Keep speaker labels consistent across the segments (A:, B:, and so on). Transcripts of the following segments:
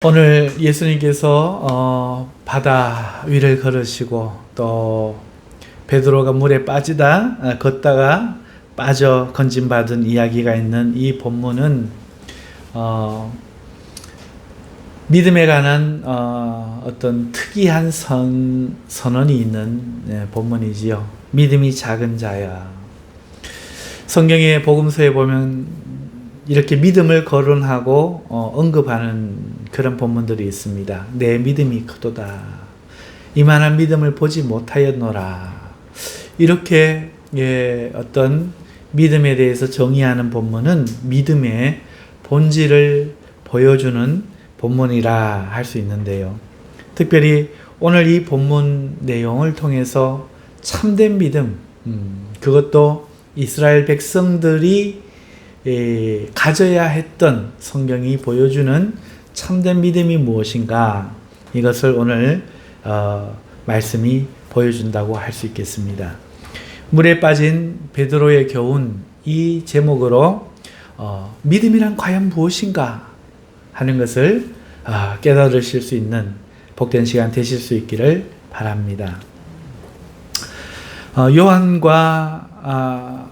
A: 오늘 예수님께서 바다 위를 걸으시고 또 베드로가 물에 걷다가 빠져 건짐받은 이야기가 있는 이 본문은 믿음에 관한 어떤 특이한 선언이 있는 본문이지요. 믿음이 작은 자야. 성경의 복음서에 보면 이렇게 믿음을 거론하고 언급하는 그런 본문들이 있습니다. 내 믿음이 크도다. 이만한 믿음을 보지 못하였노라. 이렇게 어떤 믿음에 대해서 정의하는 본문은 믿음의 본질을 보여주는 본문이라 할 수 있는데요. 특별히 오늘 이 본문 내용을 통해서 참된 믿음, 그것도 이스라엘 백성들이 가져야 했던 성경이 보여주는 참된 믿음이 무엇인가, 이것을 오늘 말씀이 보여준다고 할 수 있겠습니다. 물에 빠진 베드로의 교훈, 이 제목으로 믿음이란 과연 무엇인가 하는 것을 깨달으실 수 있는 복된 시간 되실 수 있기를 바랍니다. 요한과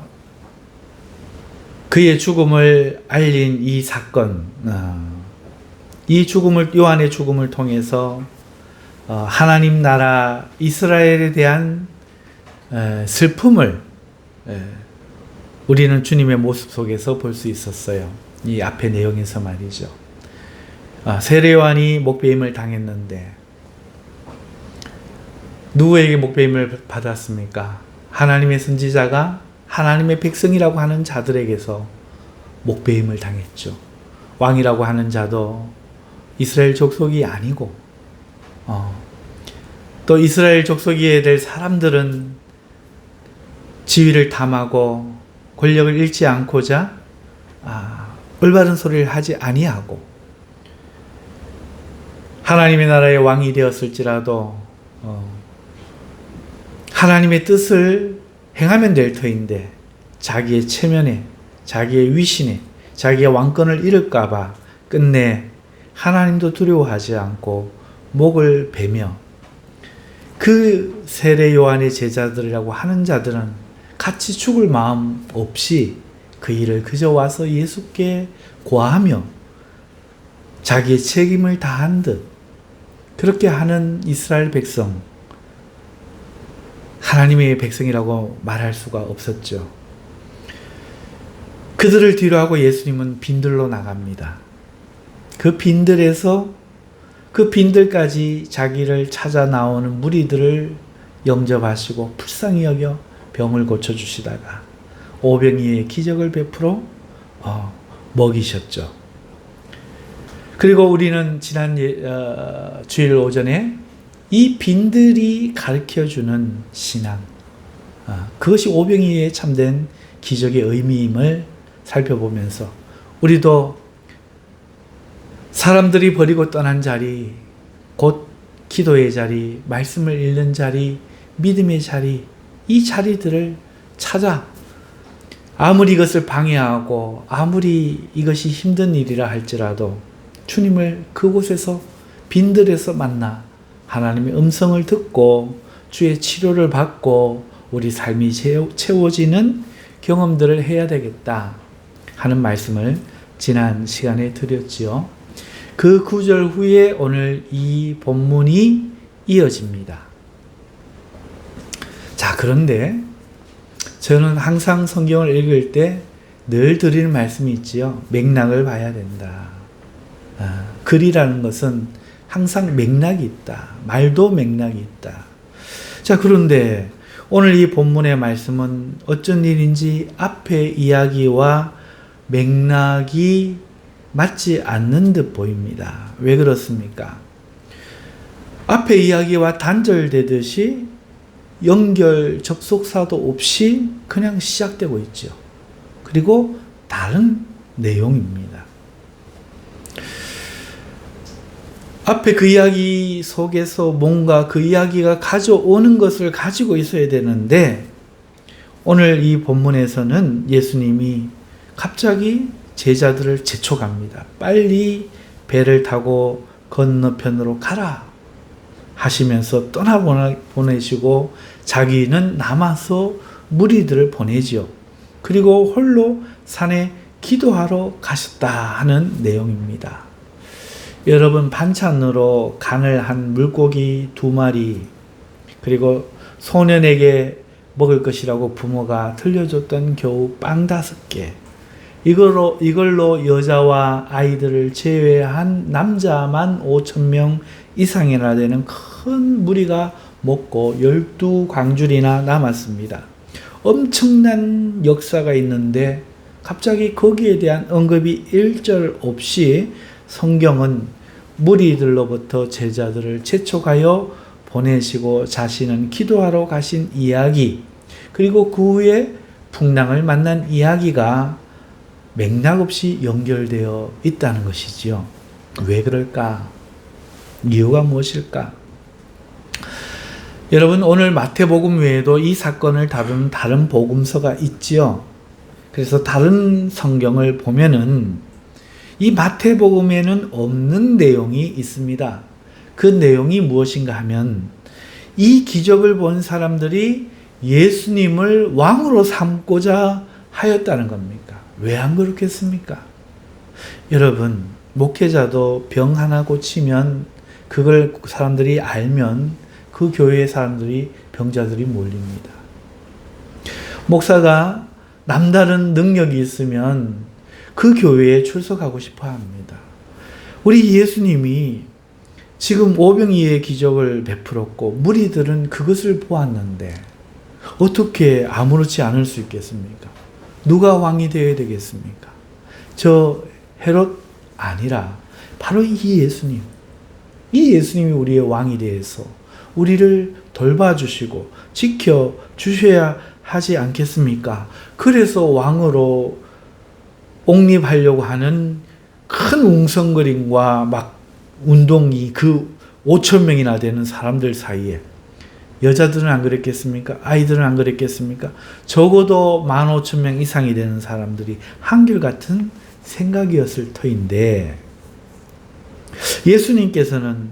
A: 그의 죽음을 알린 이 사건, 요한의 죽음을 통해서 하나님 나라 이스라엘에 대한 슬픔을 우리는 주님의 모습 속에서 볼 수 있었어요. 이 앞의 내용에서 말이죠. 세례 요한이 목배임을 당했는데 누구에게 목배임을 받았습니까? 하나님의 선지자가 하나님의 백성이라고 하는 자들에게서 목배임을 당했죠. 왕이라고 하는 자도 이스라엘 족속이 아니고 또 이스라엘 족속이어야 될 사람들은 지위를 탐하고 권력을 잃지 않고자 올바른 소리를 하지 아니하고 하나님의 나라의 왕이 되었을지라도 하나님의 뜻을 행하면 될 터인데 자기의 체면에, 자기의 위신에, 자기의 왕권을 잃을까봐 끝내 하나님도 두려워하지 않고 목을 베며 그 세례 요한의 제자들이라고 하는 자들은 같이 죽을 마음 없이 그 일을 그저 와서 예수께 고하며 자기의 책임을 다한 듯 그렇게 하는 이스라엘 백성, 하나님의 백성이라고 말할 수가 없었죠. 그들을 뒤로하고 예수님은 빈들로 나갑니다. 그 빈들까지 자기를 찾아 나오는 무리들을 영접하시고 불쌍히 여겨 병을 고쳐주시다가 오병이의 기적을 베풀어 먹이셨죠. 그리고 우리는 지난 주일 오전에 이 빈들이 가르쳐주는 신앙, 그것이 오병이의 참된 기적의 의미임을 살펴보면서 우리도 사람들이 버리고 떠난 자리, 곧 기도의 자리, 말씀을 읽는 자리, 믿음의 자리, 이 자리들을 찾아 아무리 이것을 방해하고 아무리 이것이 힘든 일이라 할지라도 주님을 그곳에서 빈들에서 만나 하나님의 음성을 듣고 주의 치료를 받고 우리 삶이 채워지는 경험들을 해야 되겠다 하는 말씀을 지난 시간에 드렸지요. 그 구절 후에 오늘 이 본문이 이어집니다. 자, 그런데 저는 항상 성경을 읽을 때 늘 드리는 말씀이 있지요. 맥락을 봐야 된다. 글이라는 것은 항상 맥락이 있다. 말도 맥락이 있다. 자, 그런데 오늘 이 본문의 말씀은 어쩐 일인지 앞의 이야기와 맥락이 맞지 않는 듯 보입니다. 왜 그렇습니까? 앞의 이야기와 단절되듯이 연결 접속사도 없이 그냥 시작되고 있죠. 그리고 다른 내용입니다. 앞에 그 이야기 속에서 뭔가 그 이야기가 가져오는 것을 가지고 있어야 되는데 오늘 이 본문에서는 예수님이 갑자기 제자들을 재촉합니다. 빨리 배를 타고 건너편으로 가라 하시면서 떠나보내시고 자기는 남아서 무리들을 보내지요. 그리고 홀로 산에 기도하러 가셨다 하는 내용입니다. 여러분, 반찬으로 간을 한 물고기 2마리, 그리고 소년에게 먹을 것이라고 부모가 들려줬던 겨우 빵 5개, 이걸로 여자와 아이들을 제외한 남자만 5,000명 이상이나 되는 큰 무리가 먹고 12광줄이나 남았습니다. 엄청난 역사가 있는데 갑자기 거기에 대한 언급이 1절 없이 성경은 무리들로부터 제자들을 재촉하여 보내시고 자신은 기도하러 가신 이야기, 그리고 그 후에 풍랑을 만난 이야기가 맥락 없이 연결되어 있다는 것이지요. 왜 그럴까? 이유가 무엇일까? 여러분, 오늘 마태복음 외에도 이 사건을 다루는 다른 복음서가 있지요. 그래서 다른 성경을 보면은 이 마태복음에는 없는 내용이 있습니다. 그 내용이 무엇인가 하면 이 기적을 본 사람들이 예수님을 왕으로 삼고자 하였다는 겁니까? 왜 안 그렇겠습니까? 여러분, 목회자도 병 하나 고치면 그걸 사람들이 알면 그 교회의 사람들이, 병자들이 몰립니다. 목사가 남다른 능력이 있으면 그 교회에 출석하고 싶어 합니다. 우리 예수님이 지금 오병이의 기적을 베풀었고 무리들은 그것을 보았는데 어떻게 아무렇지 않을 수 있겠습니까? 누가 왕이 되어야 되겠습니까? 저 헤롯 아니라 바로 이 예수님. 이 예수님이 우리의 왕이 되어서 우리를 돌봐주시고 지켜주셔야 하지 않겠습니까? 그래서 왕으로 옹립하려고 하는 큰 웅성거림과 막 운동이 그 5,000명이나 되는 사람들 사이에, 여자들은 안 그랬겠습니까? 아이들은 안 그랬겠습니까? 적어도 15,000명 이상이 되는 사람들이 한결같은 생각이었을 터인데, 예수님께서는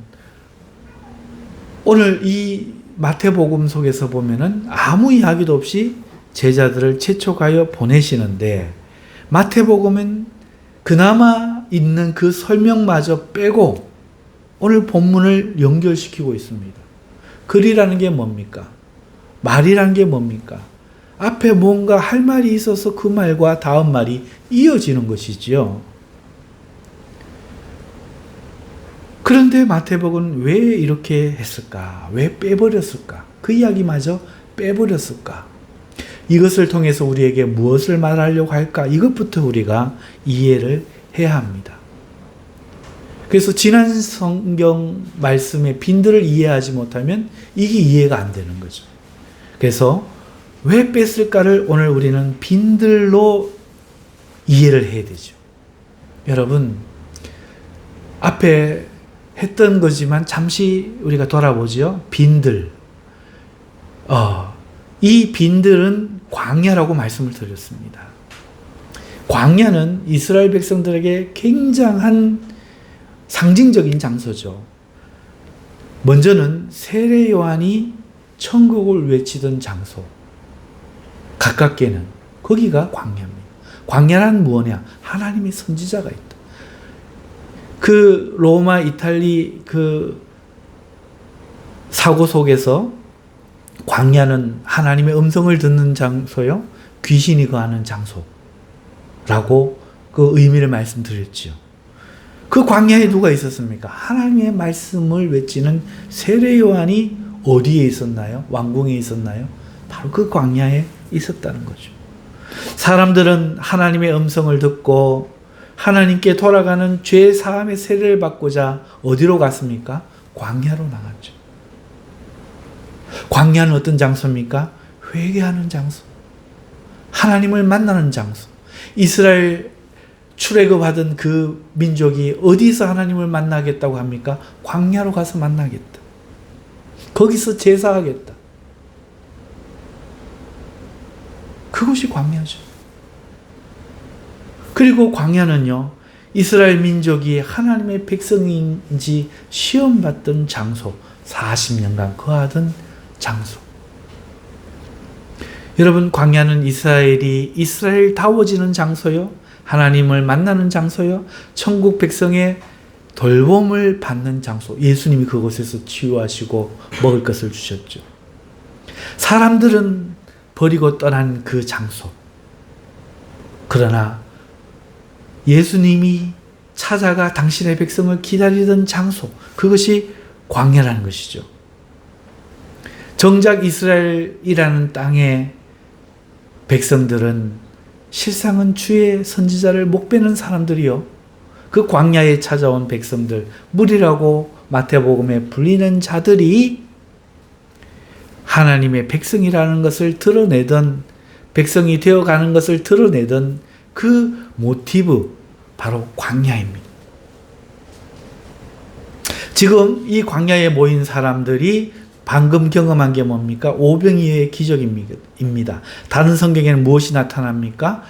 A: 오늘 이 마태복음 속에서 보면은 아무 이야기도 없이 제자들을 채촉하여 보내시는데, 마태복음은 그나마 있는 그 설명마저 빼고 오늘 본문을 연결시키고 있습니다. 글이라는 게 뭡니까? 말이라는 게 뭡니까? 앞에 뭔가 할 말이 있어서 그 말과 다음 말이 이어지는 것이지요. 그런데 마태복음은 왜 이렇게 했을까? 왜 빼버렸을까? 그 이야기마저 빼버렸을까? 이것을 통해서 우리에게 무엇을 말하려고 할까? 이것부터 우리가 이해를 해야 합니다. 그래서 지난 성경 말씀의 빈들을 이해하지 못하면 이게 이해가 안 되는 거죠. 그래서 왜 뺐을까를 오늘 우리는 빈들로 이해를 해야 되죠. 여러분, 앞에 했던 거지만 잠시 우리가 돌아보죠. 빈들. 이 빈들은 광야라고 말씀을 드렸습니다. 광야는 이스라엘 백성들에게 굉장한 상징적인 장소죠. 먼저는 세례 요한이 천국을 외치던 장소, 가깝게는 거기가 광야입니다. 광야란 무엇이냐? 하나님의 선지자가 있다. 그 로마, 이탈리 그 사고 속에서 광야는 하나님의 음성을 듣는 장소요, 귀신이 거하는 장소라고 그 의미를 말씀드렸지요. 그 광야에 누가 있었습니까? 하나님의 말씀을 외치는 세례 요한이 어디에 있었나요? 왕궁에 있었나요? 바로 그 광야에 있었다는 거죠. 사람들은 하나님의 음성을 듣고 하나님께 돌아가는 죄 사함의 세례를 받고자 어디로 갔습니까? 광야로 나갔죠. 광야는 어떤 장소입니까? 회개하는 장소, 하나님을 만나는 장소. 이스라엘 출애굽하던 그 민족이 어디서 하나님을 만나겠다고 합니까? 광야로 가서 만나겠다. 거기서 제사하겠다. 그것이 광야죠. 그리고 광야는요, 이스라엘 민족이 하나님의 백성인지 시험받던 장소, 40년간 거하던 장소. 여러분, 광야는 이스라엘다워지는 장소요, 하나님을 만나는 장소요, 천국 백성의 돌봄을 받는 장소. 예수님이 그곳에서 치유하시고 먹을 것을 주셨죠. 사람들은 버리고 떠난 그 장소. 그러나 예수님이 찾아가 당신의 백성을 기다리던 장소, 그것이 광야라는 것이죠. 정작 이스라엘이라는 땅의 백성들은 실상은 주의 선지자를 목베는 사람들이요, 그 광야에 찾아온 백성들, 무리라고 마태복음에 불리는 자들이 하나님의 백성이라는 것을 드러내던, 백성이 되어가는 것을 드러내던 그 모티브, 바로 광야입니다. 지금 이 광야에 모인 사람들이 방금 경험한 게 뭡니까? 오병이어의 기적입니다. 다른 성경에는 무엇이 나타납니까?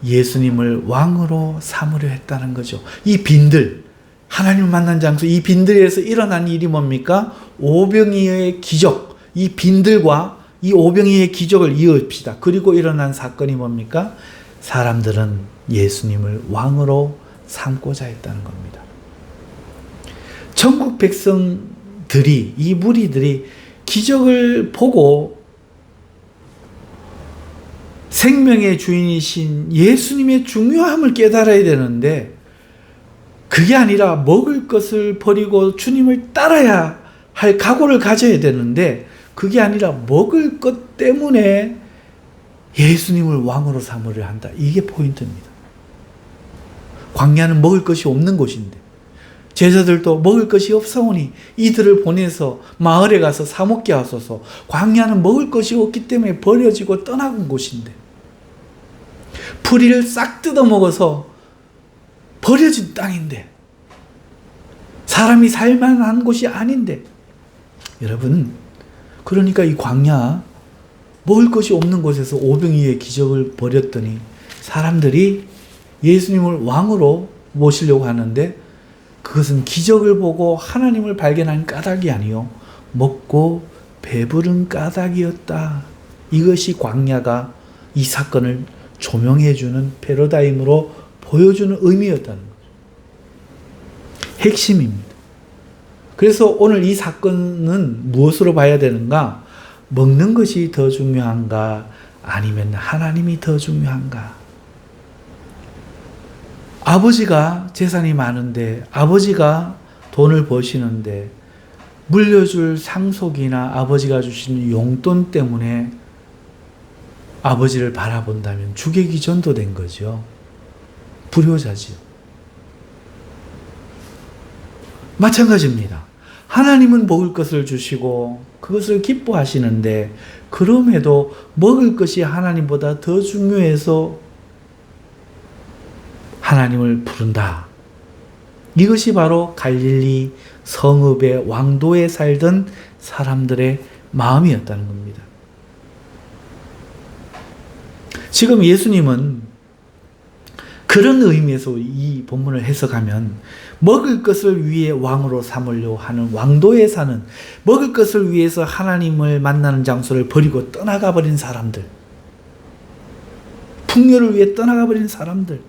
A: 예수님을 왕으로 삼으려 했다는 거죠. 이 빈들, 하나님을 만난 장소, 이 빈들에서 일어난 일이 뭡니까? 오병이어의 기적. 이 빈들과 이 오병이어의 기적을 이어읍시다. 그리고 일어난 사건이 뭡니까? 사람들은 예수님을 왕으로 삼고자 했다는 겁니다. 천국 백성들이, 이 무리들이 기적을 보고 생명의 주인이신 예수님의 중요함을 깨달아야 되는데, 그게 아니라 먹을 것을 버리고 주님을 따라야 할 각오를 가져야 되는데, 그게 아니라 먹을 것 때문에 예수님을 왕으로 삼으려 한다. 이게 포인트입니다. 광야는 먹을 것이 없는 곳인데 제자들도 먹을 것이 없사오니 이들을 보내서 마을에 가서 사 먹게 하소서. 광야는 먹을 것이 없기 때문에 버려지고 떠나간 곳인데, 풀이를 싹 뜯어 먹어서 버려진 땅인데, 사람이 살만한 곳이 아닌데, 여러분, 그러니까 이 광야, 먹을 것이 없는 곳에서 오병이어의 기적을 벌였더니 사람들이 예수님을 왕으로 모시려고 하는데, 그것은 기적을 보고 하나님을 발견한 까닭이 아니요, 먹고 배부른 까닭이었다. 이것이 광야가 이 사건을 조명해주는 패러다임으로 보여주는 의미였다는 거죠. 핵심입니다. 그래서 오늘 이 사건은 무엇으로 봐야 되는가? 먹는 것이 더 중요한가? 아니면 하나님이 더 중요한가? 아버지가 재산이 많은데, 아버지가 돈을 버시는데, 물려줄 상속이나 아버지가 주시는 용돈 때문에 아버지를 바라본다면 주객이 전도된 거죠. 불효자지요. 마찬가지입니다. 하나님은 먹을 것을 주시고 그것을 기뻐하시는데, 그럼에도 먹을 것이 하나님보다 더 중요해서 하나님을 부른다. 이것이 바로 갈릴리 성읍의 왕도에 살던 사람들의 마음이었다는 겁니다. 지금 예수님은 그런 의미에서 이 본문을 해석하면, 먹을 것을 위해 왕으로 삼으려고 하는 왕도에 사는, 먹을 것을 위해서 하나님을 만나는 장소를 버리고 떠나가 버린 사람들, 풍요를 위해 떠나가 버린 사람들,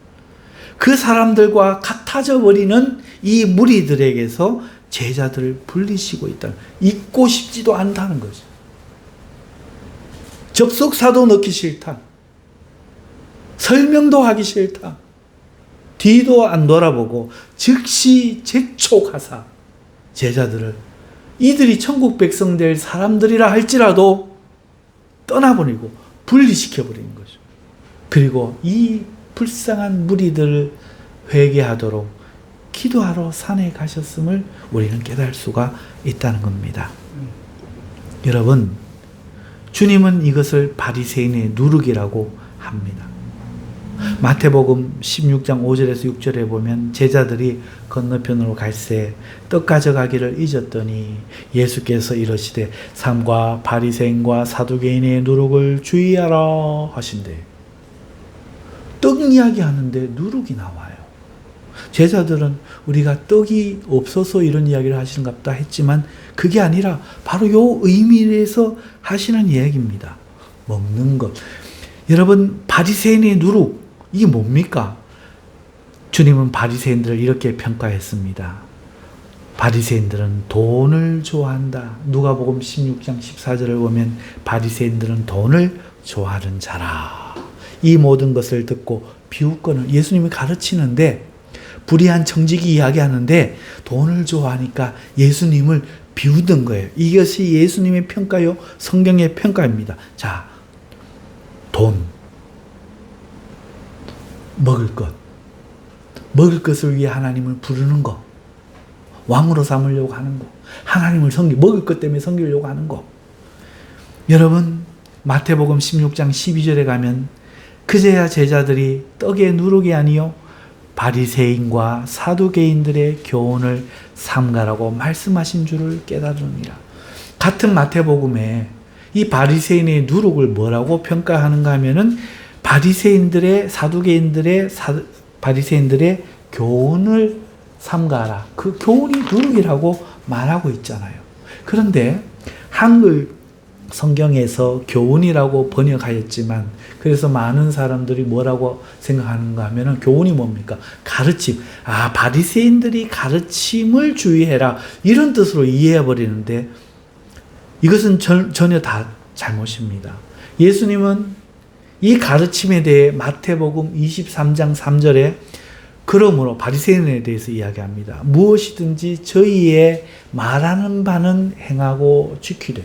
A: 그 사람들과 같아져 버리는 이 무리들에게서 제자들을 분리시고 있다. 잊고 싶지도 않다는 거죠. 접속사도 넣기 싫다. 설명도 하기 싫다. 뒤도 안 돌아보고 즉시 재촉하사 제자들을, 이들이 천국 백성 될 사람들이라 할지라도 떠나버리고 분리시켜버리는 거죠. 그리고 이 불쌍한 무리들을 회개하도록 기도하러 산에 가셨음을 우리는 깨달을 수가 있다는 겁니다. 여러분, 주님은 이것을 바리새인의 누룩이라고 합니다. 마태복음 16장 5절에서 6절에 보면 제자들이 건너편으로 갈새 떡 가져가기를 잊었더니 예수께서 이러시되 삼가 바리새인과 사두개인의 누룩을 주의하라 하신대. 떡 이야기 하는데 누룩이 나와요. 제자들은 우리가 떡이 없어서 이런 이야기를 하시는갑다 했지만 그게 아니라 바로 요 의미에서 하시는 이야기입니다. 먹는 것. 여러분, 바리새인의 누룩, 이게 뭡니까? 주님은 바리새인들을 이렇게 평가했습니다. 바리새인들은 돈을 좋아한다. 누가복음 16장 14절을 보면 바리새인들은 돈을 좋아하는 자라. 이 모든 것을 듣고 비웃거늘. 예수님이 가르치는데 불의한 청지기 이야기하는데 돈을 좋아하니까 예수님을 비웃은 거예요. 이것이 예수님의 평가요, 성경의 평가입니다. 자, 돈, 먹을 것, 먹을 것을 위해 하나님을 부르는 것, 왕으로 삼으려고 하는 것, 하나님을 먹을 것 때문에 섬기려고 하는 것. 여러분, 마태복음 16장 12절에 가면 그제야 제자들이 떡의 누룩이 아니요 바리새인과 사두개인들의 교훈을 삼가라고 말씀하신 줄을 깨달으니라. 같은 마태복음에 이 바리새인의 누룩을 뭐라고 평가하는가 하면은 바리새인들의 교훈을 삼가라. 그 교훈이 누룩이라고 말하고 있잖아요. 그런데 한글 성경에서 교훈이라고 번역하였지만 그래서 많은 사람들이 뭐라고 생각하는가 하면은 교훈이 뭡니까? 가르침. 바리새인들이 가르침을 주의해라. 이런 뜻으로 이해해 버리는데 이것은 전혀 다 잘못입니다. 예수님은 이 가르침에 대해 마태복음 23장 3절에 그러므로 바리새인에 대해서 이야기합니다. 무엇이든지 저희의 말하는 바는 행하고 지키되.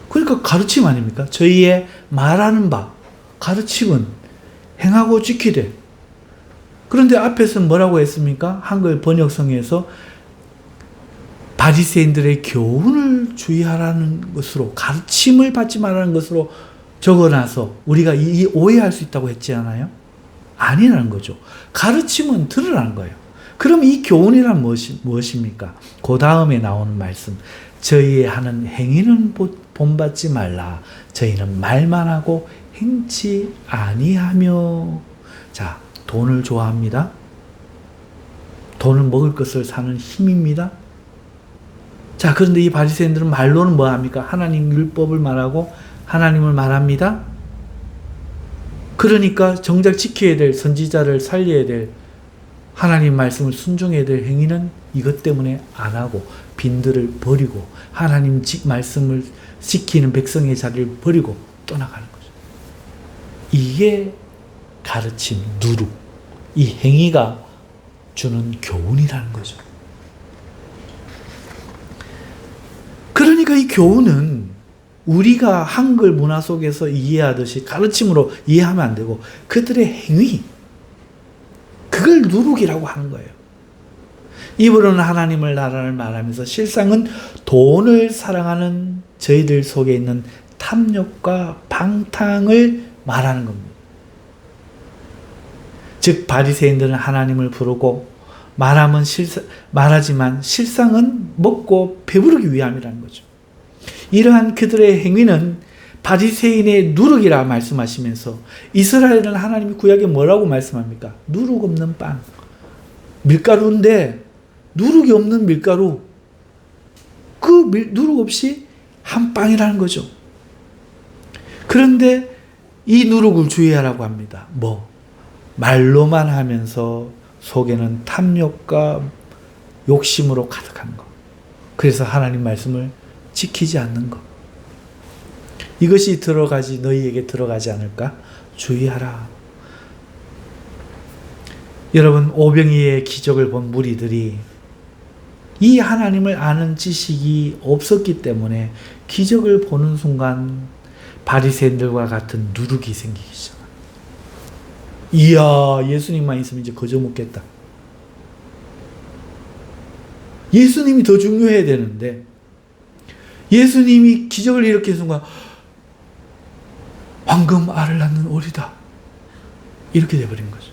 A: 그러니까 가르침 아닙니까? 저희의 말하는 바, 가르침은 행하고 지키되. 그런데 앞에서는 뭐라고 했습니까? 한글 번역성에서 바리새인들의 교훈을 주의하라는 것으로, 가르침을 받지 말라는 것으로 적어놔서 우리가 오해할 수 있다고 했지 않아요? 아니라는 거죠. 가르침은 들으라는 거예요. 그럼 이 교훈이란 무엇입니까? 그 다음에 나오는 말씀. 저희의 하는 행위는 본받지 말라. 저희는 말만 하고 행치 아니하며. 자, 돈을 좋아합니다. 돈은 먹을 것을 사는 힘입니다. 자, 그런데 이 바리새인들은 말로는 뭐 합니까? 하나님 율법을 말하고 하나님을 말합니다. 그러니까 정작 지켜야 될, 선지자를 살려야 될, 하나님 말씀을 순종해야 될 행위는 이것 때문에 안 하고 빈들을 버리고 하나님 말씀을 지키는 백성의 자리를 버리고 떠나가는 거죠. 이게 가르침, 누룩, 이 행위가 주는 교훈이라는 거죠. 그러니까 이 교훈은 우리가 한글 문화 속에서 이해하듯이 가르침으로 이해하면 안 되고 그들의 행위, 그걸 누룩이라고 하는 거예요. 입으로는 하나님을 나라를 말하면서 실상은 돈을 사랑하는 저희들 속에 있는 탐욕과 방탕을 말하는 겁니다. 즉 바리새인들은 하나님을 부르고 말하지만 실상은 먹고 배부르기 위함이라는 거죠. 이러한 그들의 행위는 바리새인의 누룩이라 말씀하시면서 이스라엘은 하나님이 구약에 뭐라고 말씀합니까? 누룩 없는 빵. 밀가루인데 누룩이 없는 밀가루. 그 누룩 없이 한 빵이라는 거죠. 그런데 이 누룩을 주의하라고 합니다. 말로만 하면서 속에는 탐욕과 욕심으로 가득한 것. 그래서 하나님 말씀을 지키지 않는 것. 이것이 너희에게 들어가지 않을까? 주의하라. 여러분, 오병이의 기적을 본 무리들이 이 하나님을 아는 지식이 없었기 때문에 기적을 보는 순간 바리새인들과 같은 누룩이 생기기 시작합니다. 이야, 예수님만 있으면 이제 거저 먹겠다. 예수님이 더 중요해야 되는데 예수님이 기적을 일으키는 순간 황금 알을 낳는 오리다. 이렇게 돼버린 거죠.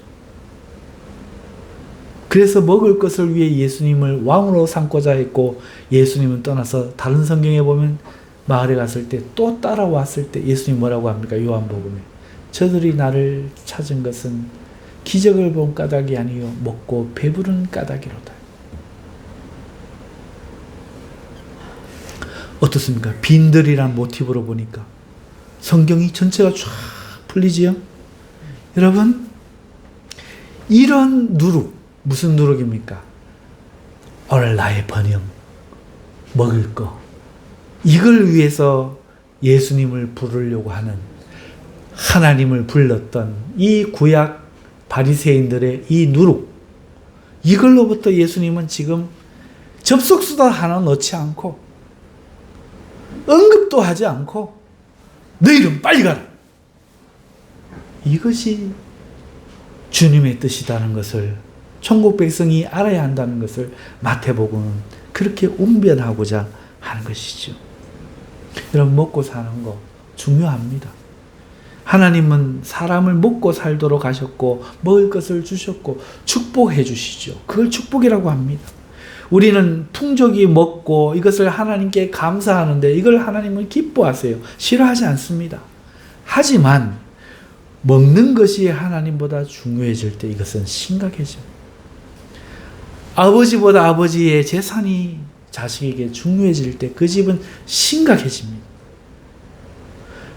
A: 그래서 먹을 것을 위해 예수님을 왕으로 삼고자 했고 예수님은 떠나서 다른 성경에 보면 마을에 갔을 때 또 따라왔을 때 예수님 뭐라고 합니까? 요한복음에 저들이 나를 찾은 것은 기적을 본 까닭이 아니요 먹고 배부른 까닭이로다. 어떻습니까? 빈들이란 모티브로 보니까 성경이 전체가 쫙 풀리지요? 여러분, 이런 누룩, 무슨 누룩입니까? 오늘 나의 번영, 먹을 거, 이걸 위해서 예수님을 부르려고 하는, 하나님을 불렀던 이 구약 바리새인들의 이 누룩, 이걸로부터 예수님은 지금 접속수도 하나 넣지 않고 언급도 하지 않고 너희는 빨리 가라, 이것이 주님의 뜻이라는 것을, 천국 백성이 알아야 한다는 것을 마태복음은 그렇게 운변하고자 하는 것이죠. 여러분, 먹고 사는 거 중요합니다. 하나님은 사람을 먹고 살도록 하셨고 먹을 것을 주셨고 축복해 주시죠. 그걸 축복이라고 합니다. 우리는 풍족이 먹고 이것을 하나님께 감사하는데 이걸 하나님은 기뻐하세요. 싫어하지 않습니다. 하지만 먹는 것이 하나님보다 중요해질 때 이것은 심각해집니다. 아버지보다 아버지의 재산이 자식에게 중요해질 때 그 집은 심각해집니다.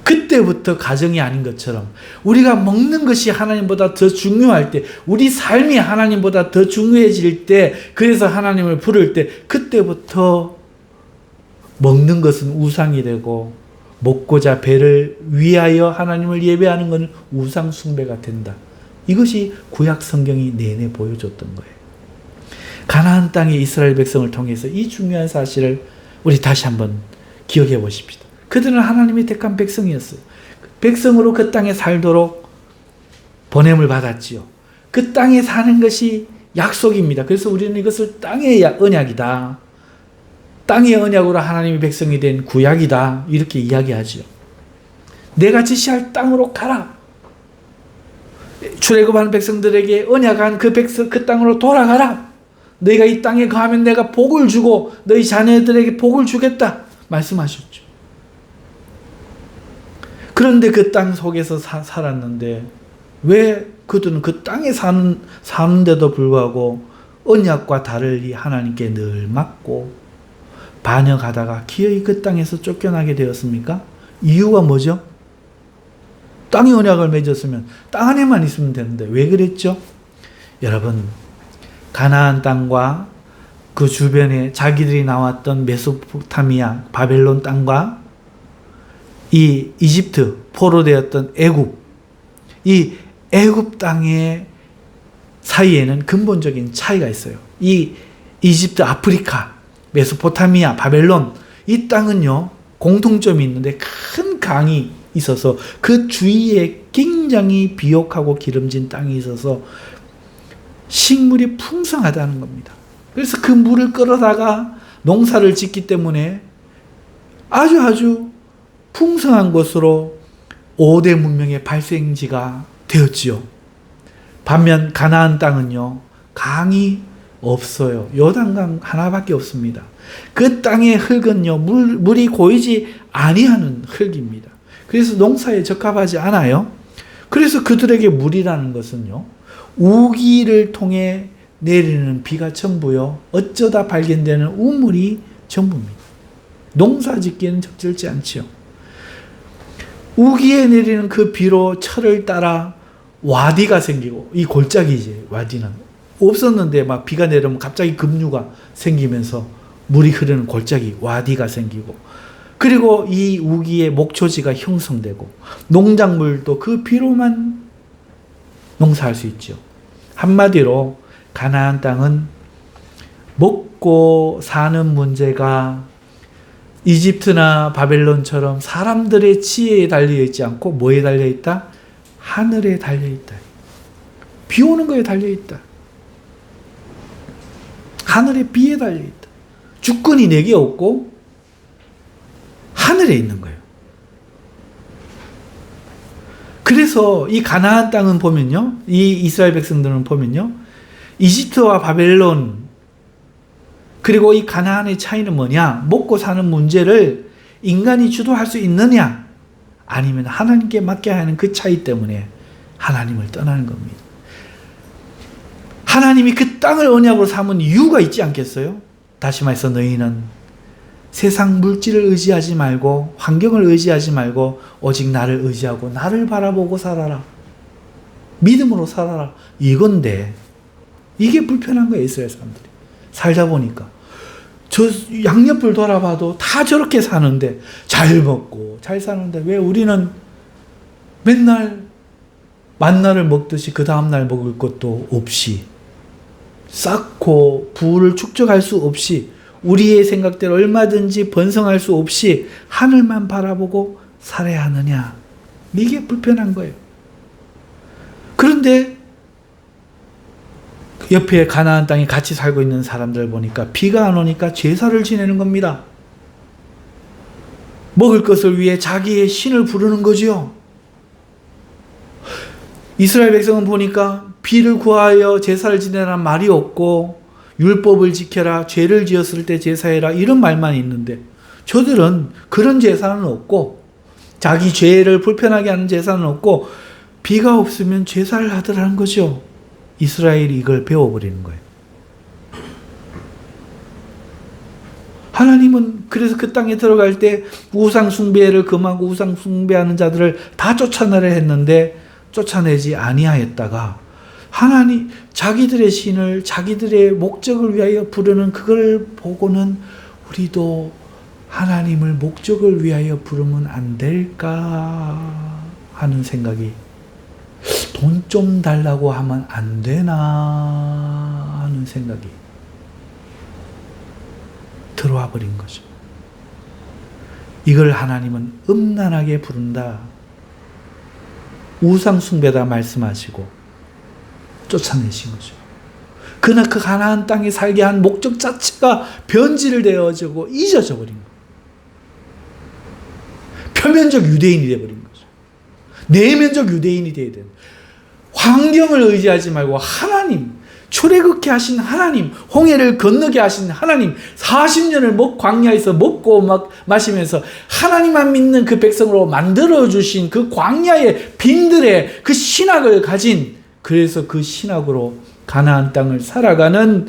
A: 그때부터 가정이 아닌 것처럼 우리가 먹는 것이 하나님보다 더 중요할 때, 우리 삶이 하나님보다 더 중요해질 때, 그래서 하나님을 부를 때 그때부터 먹는 것은 우상이 되고 먹고자 배를 위하여 하나님을 예배하는 것은 우상 숭배가 된다. 이것이 구약 성경이 내내 보여줬던 거예요. 가나안 땅의 이스라엘 백성을 통해서 이 중요한 사실을 우리 다시 한번 기억해 보십시다. 그들은 하나님의 택한 백성이었어요. 백성으로 그 땅에 살도록 보냄을 받았지요. 그 땅에 사는 것이 약속입니다. 그래서 우리는 이것을 땅의 언약이다, 땅의 언약으로 하나님의 백성이 된 구약이다, 이렇게 이야기하지요. 내가 지시할 땅으로 가라. 출애굽하는 백성들에게 언약한 그 땅으로 돌아가라. 너희가 이 땅에 거하면 내가 복을 주고 너희 자녀들에게 복을 주겠다 말씀하셨죠. 그런데 그 땅 속에서 살았는데 왜 그들은 그 땅에 사는데도 불구하고 언약과 달리 하나님께 늘 맞고 반역하다가 기어이 그 땅에서 쫓겨나게 되었습니까? 이유가 뭐죠? 땅의 언약을 맺었으면 땅 안에만 있으면 되는데 왜 그랬죠? 여러분, 가나안 땅과 그 주변에 자기들이 나왔던 메소포타미아, 바벨론 땅과 이 이집트, 포로되었던 애굽, 이 애굽 땅의 사이에는 근본적인 차이가 있어요. 이 이집트, 아프리카, 메소포타미아, 바벨론, 이 땅은요 공통점이 있는데 큰 강이 있어서 그 주위에 굉장히 비옥하고 기름진 땅이 있어서 식물이 풍성하다는 겁니다. 그래서 그 물을 끌어다가 농사를 짓기 때문에 아주 풍성한 곳으로 5대 문명의 발생지가 되었지요. 반면 가나안 땅은요 강이 없어요. 요단강 하나밖에 없습니다. 그 땅의 흙은요 물이 고이지 아니하는 흙입니다. 그래서 농사에 적합하지 않아요. 그래서 그들에게 물이라는 것은요 우기를 통해 내리는 비가 전부요 어쩌다 발견되는 우물이 전부입니다. 농사 짓기에는 적절치 않죠. 우기에 내리는 그 비로 철을 따라 와디가 생기고, 이 골짜기지 와디는 없었는데 막 비가 내리면 갑자기 급류가 생기면서 물이 흐르는 골짜기 와디가 생기고, 그리고 이 우기에 목초지가 형성되고 농작물도 그 비로만 농사할 수 있죠. 한마디로 가나안 땅은 먹고 사는 문제가 이집트나 바벨론처럼 사람들의 지혜에 달려있지 않고 뭐에 달려있다? 하늘에 달려있다. 비 오는 거에 달려있다. 하늘의 비에 달려있다. 주권이 내게 없고 하늘에 있는 거예요. 그래서 이 가나안 땅은 보면요, 이 이스라엘 백성들은 보면요, 이집트와 바벨론 그리고 이 가나안의 차이는 뭐냐? 먹고 사는 문제를 인간이 주도할 수 있느냐? 아니면 하나님께 맡겨야 하는 그 차이 때문에 하나님을 떠나는 겁니다. 하나님이 그 땅을 언약으로 삼은 이유가 있지 않겠어요? 다시 말해서 너희는 세상 물질을 의지하지 말고 환경을 의지하지 말고 오직 나를 의지하고 나를 바라보고 살아라. 믿음으로 살아라. 이건데 이게 불편한 거예요. 이스라엘 사람들이. 살다 보니까. 저 양옆을 돌아봐도 다 저렇게 사는데 잘 먹고 잘 사는데 왜 우리는 맨날 만나를 먹듯이 그 다음날 먹을 것도 없이 쌓고 부를 축적할 수 없이 우리의 생각대로 얼마든지 번성할 수 없이 하늘만 바라보고 살아야 하느냐. 이게 불편한 거예요. 그런데 옆에 가나안 땅에 같이 살고 있는 사람들 보니까 비가 안 오니까 제사를 지내는 겁니다. 먹을 것을 위해 자기의 신을 부르는 거죠. 이스라엘 백성은 보니까 비를 구하여 제사를 지내라는 말이 없고 율법을 지켜라, 죄를 지었을 때 제사해라 이런 말만 있는데 저들은 그런 제사는 없고 자기 죄를 불편하게 하는 제사는 없고 비가 없으면 제사를 하더라는 거죠. 이스라엘이 이걸 배워버리는 거예요. 하나님은 그래서 그 땅에 들어갈 때 우상 숭배를 금하고 우상 숭배하는 자들을 다 쫓아내려 했는데 쫓아내지 아니하였다가 하나님 자기들의 신을 자기들의 목적을 위하여 부르는 그걸 보고는 우리도 하나님을 목적을 위하여 부르면 안 될까 하는 생각이 돈 좀 달라고 하면 안 되나 하는 생각이 들어와 버린 거죠. 이걸 하나님은 음란하게 부른다. 우상 숭배다 말씀하시고 쫓아내신 거죠. 그러나 그 가나안 땅에 살게 한 목적 자체가 변질을 되어지고 잊어져 버린 거예요. 표면적 유대인이 되어버린 거죠. 내면적 유대인이 되어야 돼요. 환경을 의지하지 말고 하나님, 출애굽케 하신 하나님, 홍해를 건너게 하신 하나님, 40년을 광야에서 먹고 마시면서 하나님만 믿는 그 백성으로 만들어주신 그 광야의 빈들의 그 신학을 가진, 그래서 그 신학으로 가나안 땅을 살아가는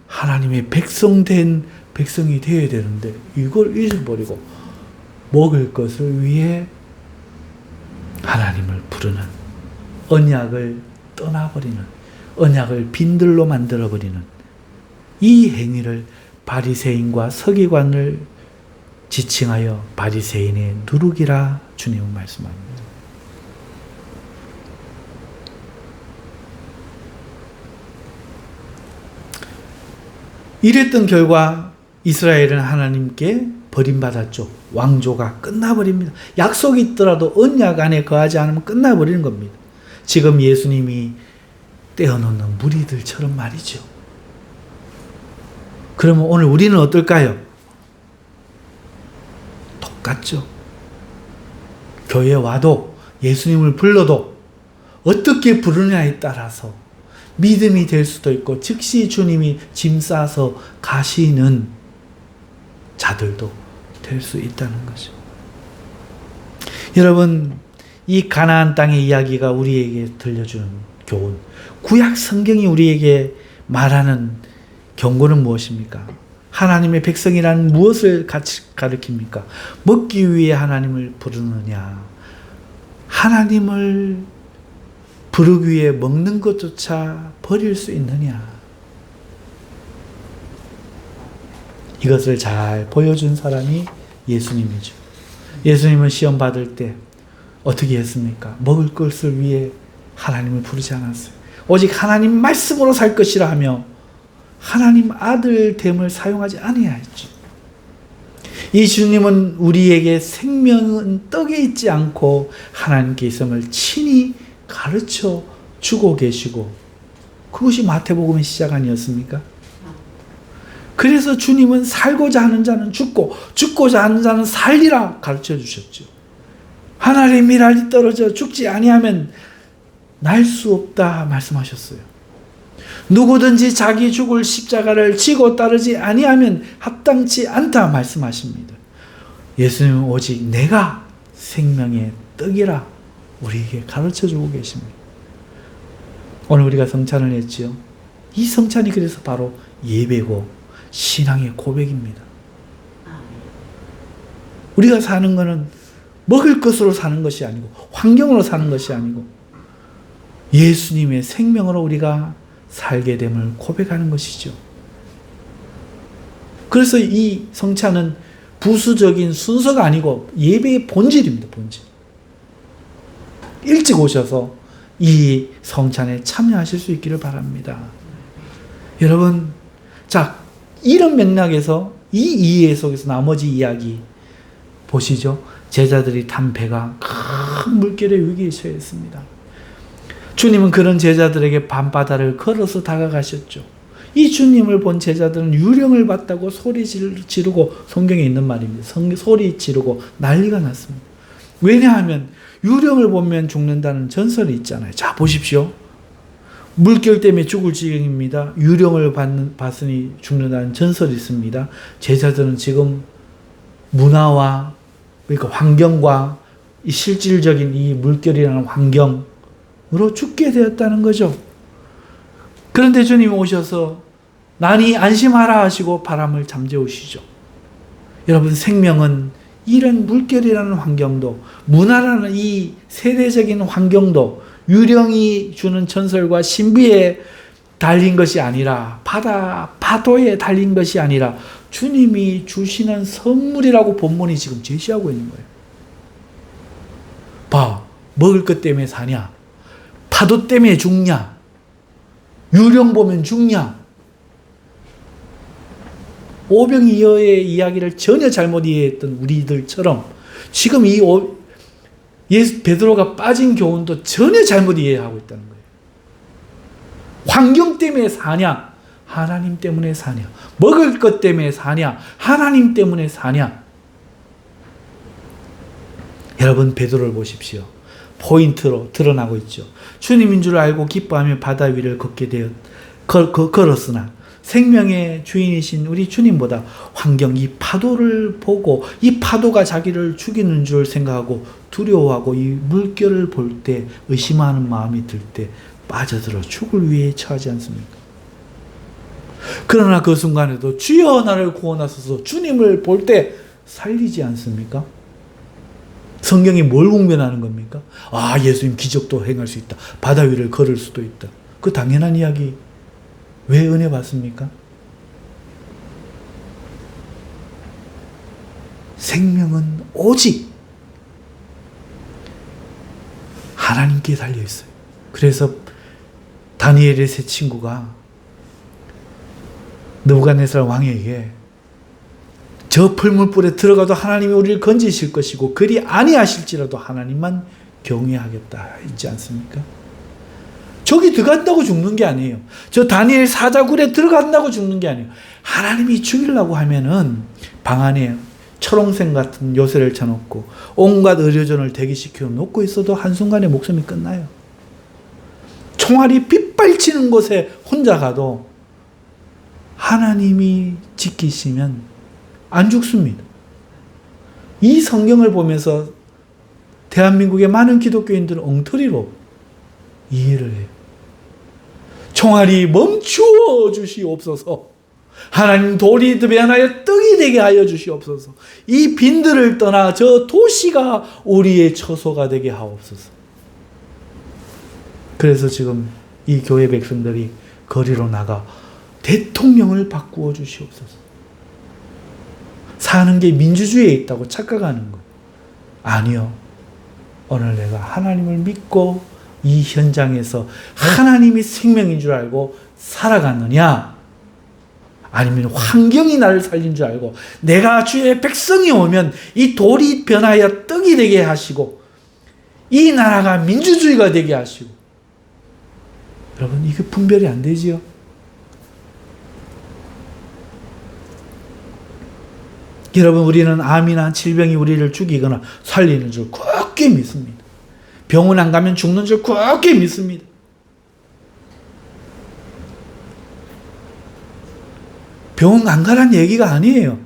A: 하나님의 백성된 백성이 되어야 되는데 이걸 잊어버리고 먹을 것을 위해 하나님을 부르는, 언약을 떠나버리는, 언약을 빈들로 만들어버리는 이 행위를 바리새인과 서기관을 지칭하여 바리새인의 누룩이라 주님은 말씀합니다. 이랬던 결과 이스라엘은 하나님께 버림받았죠. 왕조가 끝나버립니다. 약속이 있더라도 언약 안에 거하지 않으면 끝나버리는 겁니다. 지금 예수님이 떼어놓는 무리들처럼 말이죠. 그러면 오늘 우리는 어떨까요? 똑같죠. 교회에 와도 예수님을 불러도 어떻게 부르냐에 따라서 믿음이 될 수도 있고 즉시 주님이 짐 싸서 가시는 자들도 될 수 있다는 거죠. 여러분, 이 가나안 땅의 이야기가 우리에게 들려주는 교훈, 구약 성경이 우리에게 말하는 경고는 무엇입니까? 하나님의 백성이란 무엇을 가르칩니까? 먹기 위해 하나님을 부르느냐? 하나님을 부르기 위해 먹는 것조차 버릴 수 있느냐? 이것을 잘 보여준 사람이 예수님이죠. 예수님은 시험 받을 때 어떻게 했습니까? 먹을 것을 위해 하나님을 부르지 않았어요. 오직 하나님 말씀으로 살 것이라 하며 하나님 아들 됨을 사용하지 아니하였죠. 이 주님은 우리에게 생명은 떡에 있지 않고 하나님께 있음을 친히 가르쳐 주고 계시고, 그것이 마태복음의 시작 아니었습니까? 그래서 주님은 살고자 하는 자는 죽고 죽고자 하는 자는 살리라 가르쳐 주셨죠. 하늘의 미랄이 떨어져 죽지 아니하면 날 수 없다 말씀하셨어요. 누구든지 자기 죽을 십자가를 지고 따르지 아니하면 합당치 않다 말씀하십니다. 예수님은 오직 내가 생명의 떡이라 우리에게 가르쳐주고 계십니다. 오늘 우리가 성찬을 했지요. 이 성찬이 그래서 바로 예배고 신앙의 고백입니다. 우리가 사는 것은 먹을 것으로 사는 것이 아니고 환경으로 사는 것이 아니고 예수님의 생명으로 우리가 살게 됨을 고백하는 것이죠. 그래서 이 성찬은 부수적인 순서가 아니고 예배의 본질입니다. 본질. 일찍 오셔서 이 성찬에 참여하실 수 있기를 바랍니다. 여러분, 자, 이런 맥락에서 이 이해 속에서 나머지 이야기 보시죠. 제자들이 탄 배가 큰 물결의 위기에 처했습니다. 주님은 그런 제자들에게 밤바다를 걸어서 다가가셨죠. 이 주님을 본 제자들은 유령을 봤다고 소리 지르고, 성경에 있는 말입니다. 소리 지르고 난리가 났습니다. 왜냐하면 유령을 보면 죽는다는 전설이 있잖아요. 자, 보십시오. 물결 때문에 죽을 지경입니다. 유령을 봤으니 죽는다는 전설이 있습니다. 제자들은 지금 문화와, 그러니까 환경과 이 실질적인 이 물결이라는 환경으로 죽게 되었다는 거죠. 그런데 주님이 오셔서 나니 안심하라 하시고 바람을 잠재우시죠. 여러분, 생명은 이런 물결이라는 환경도, 문화라는 이 세대적인 환경도 유령이 주는 전설과 신비에 달린 것이 아니라, 파도에 달린 것이 아니라 주님이 주시는 선물이라고 본문이 지금 제시하고 있는 거예요. 봐, 먹을 것 때문에 사냐? 파도 때문에 죽냐? 유령 보면 죽냐? 오병이어의 이야기를 전혀 잘못 이해했던 우리들처럼 지금 이 베드로가 빠진 교훈도 전혀 잘못 이해하고 있다는 거예요. 환경 때문에 사냐? 하나님 때문에 사냐? 먹을 것 때문에 사냐? 하나님 때문에 사냐? 여러분, 베드로를 보십시오. 포인트로 드러나고 있죠. 주님인 줄 알고 기뻐하며 바다 위를 걷게 되어 걸었으나 생명의 주인이신 우리 주님보다 환경, 이 파도를 보고 이 파도가 자기를 죽이는 줄 생각하고 두려워하고 이 물결을 볼 때 의심하는 마음이 들 때 빠져들어 죽을 위해 처하지 않습니까? 그러나 그 순간에도 주여 나를 구원하소서 주님을 볼 때 살리지 않습니까? 성경이 뭘 공변하는 겁니까? 아, 예수님 기적도 행할 수 있다. 바다 위를 걸을 수도 있다. 그 당연한 이야기. 왜 은혜 받습니까? 생명은 오직 하나님께 달려 있어요. 그래서 다니엘의 세 친구가 느부갓네살 왕에게 저 풀물불에 들어가도 하나님이 우리를 건지실 것이고 그리 아니하실지라도 하나님만 경외하겠다 있지 않습니까? 저기 들어간다고 죽는 게 아니에요. 저 다니엘 사자굴에 들어간다고 죽는 게 아니에요. 하나님이 죽이려고 하면은 방 안에 철옹생 같은 요새를 쳐놓고 온갖 의료전을 대기시켜 놓고 있어도 한순간에 목숨이 끝나요. 총알이 빗발치는 곳에 혼자 가도 하나님이 지키시면 안 죽습니다. 이 성경을 보면서 대한민국의 많은 기독교인들은 엉터리로 이해를 해요. 총알이 멈추어 주시옵소서. 하나님 돌이 변하여 떡이 되게 하여 주시옵소서. 이 빈들을 떠나 저 도시가 우리의 처소가 되게 하옵소서. 그래서 지금 이 교회 백성들이 거리로 나가 대통령을 바꾸어 주시옵소서. 사는 게 민주주의에 있다고 착각하는 것. 아니요. 오늘 내가 하나님을 믿고 이 현장에서 하나님이 생명인 줄 알고 살아갔느냐? 아니면 환경이 나를 살린 줄 알고 내가 주의 백성이 오면 이 돌이 변하여 떡이 되게 하시고 이 나라가 민주주의가 되게 하시고. 여러분, 이게 분별이 안 되지요? 여러분, 우리는 암이나 질병이 우리를 죽이거나 살리는 줄 굳게 믿습니다. 병원 안 가면 죽는 줄 굳게 믿습니다. 병원 안 가라는 얘기가 아니에요.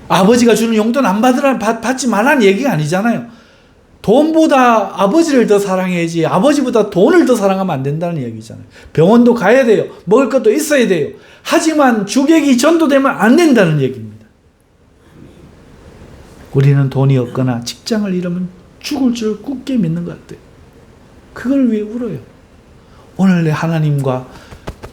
A: 아버지가 주는 용돈 안 받지 말라는 얘기가 아니잖아요. 돈보다 아버지를 더 사랑해야지 아버지보다 돈을 더 사랑하면 안 된다는 얘기잖아요. 병원도 가야 돼요. 먹을 것도 있어야 돼요. 하지만 주객이 전도되면 안 된다는 얘기입니다. 우리는 돈이 없거나 직장을 잃으면 죽을 줄 굳게 믿는 것 같아요. 그걸 왜 울어요? 오늘 내 하나님과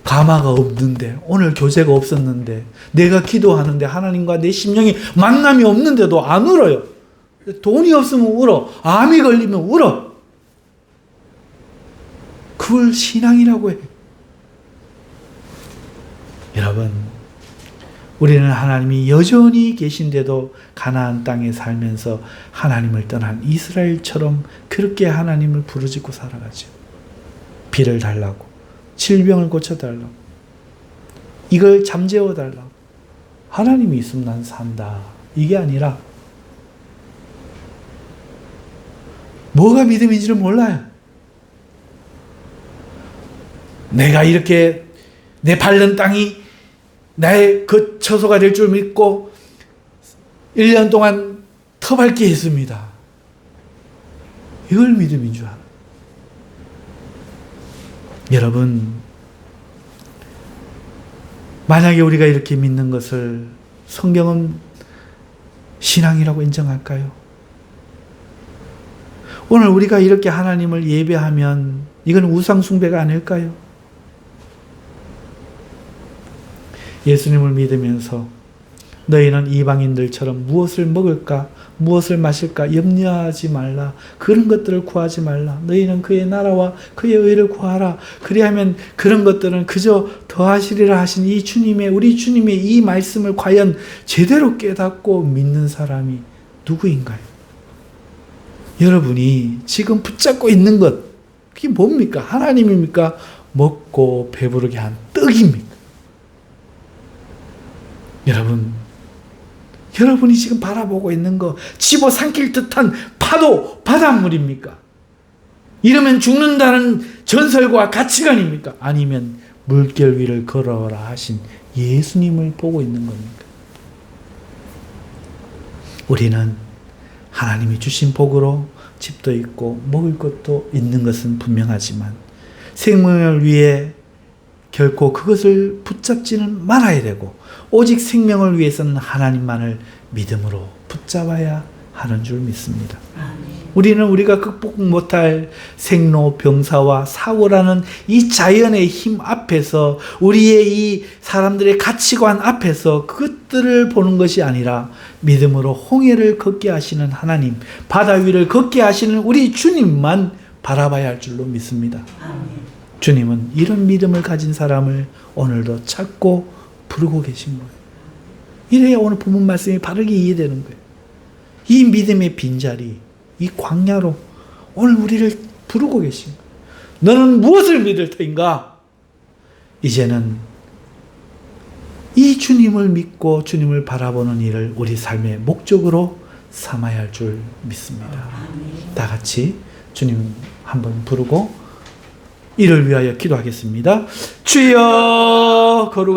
A: 가마가 없는데, 오늘 교제가 없었는데, 내가 기도하는데 하나님과 내 심령이 만남이 없는데도 안 울어요. 돈이 없으면 울어. 암이 걸리면 울어. 그걸 신앙이라고 해. 여러분, 우리는 하나님이 여전히 계신데도 가나안 땅에 살면서 하나님을 떠난 이스라엘처럼 그렇게 하나님을 부르짖고 살아가죠. 비를 달라고, 질병을 고쳐달라고, 이걸 잠재워달라고. 하나님이 있으면 난 산다. 이게 아니라 뭐가 믿음인지를 몰라요. 내가 이렇게 내 밟는 땅이 나의 그 처소가 될 줄 믿고 1년 동안 터밟게 했습니다. 이걸 믿음인 줄 알아요. 여러분, 만약에 우리가 이렇게 믿는 것을 성경은 신앙이라고 인정할까요? 오늘 우리가 이렇게 하나님을 예배하면 이건 우상숭배가 아닐까요? 예수님을 믿으면서 너희는 이방인들처럼 무엇을 먹을까, 무엇을 마실까 염려하지 말라. 그런 것들을 구하지 말라. 너희는 그의 나라와 그의 의를 구하라. 그리하면 그런 것들은 그저 더하시리라 하신 이 주님의, 우리 주님의 이 말씀을 과연 제대로 깨닫고 믿는 사람이 누구인가요? 여러분이 지금 붙잡고 있는 것, 그게 뭡니까? 하나님입니까? 먹고 배부르게 한 떡입니까? 여러분이 지금 바라보고 있는 거 집어삼킬 듯한 파도, 바닷물입니까? 이러면 죽는다는 전설과 가치관입니까? 아니면 물결 위를 걸어라 하신 예수님을 보고 있는 겁니까? 우리는 하나님이 주신 복으로 집도 있고 먹을 것도 있는 것은 분명하지만 생명을 위해 결코 그것을 붙잡지는 말아야 되고 오직 생명을 위해서는 하나님만을 믿음으로 붙잡아야 하는 줄 믿습니다. 우리는 우리가 극복 못할 생로, 병사와 사고라는 이 자연의 힘 앞에서, 우리의 이 사람들의 가치관 앞에서 그것들을 보는 것이 아니라 믿음으로 홍해를 걷게 하시는 하나님, 바다 위를 걷게 하시는 우리 주님만 바라봐야 할 줄로 믿습니다. 주님은 이런 믿음을 가진 사람을 오늘도 찾고 부르고 계신 거예요. 이래야 오늘 본문 말씀이 바르게 이해되는 거예요. 이 믿음의 빈자리, 이 광야로 오늘 우리를 부르고 계신 거예요. 너는 무엇을 믿을 터인가? 이제는 이 주님을 믿고 주님을 바라보는 일을 우리 삶의 목적으로 삼아야 할 줄 믿습니다. 다 같이 주님 한번 부르고 이를 위하여 기도하겠습니다. 주여, 거룩한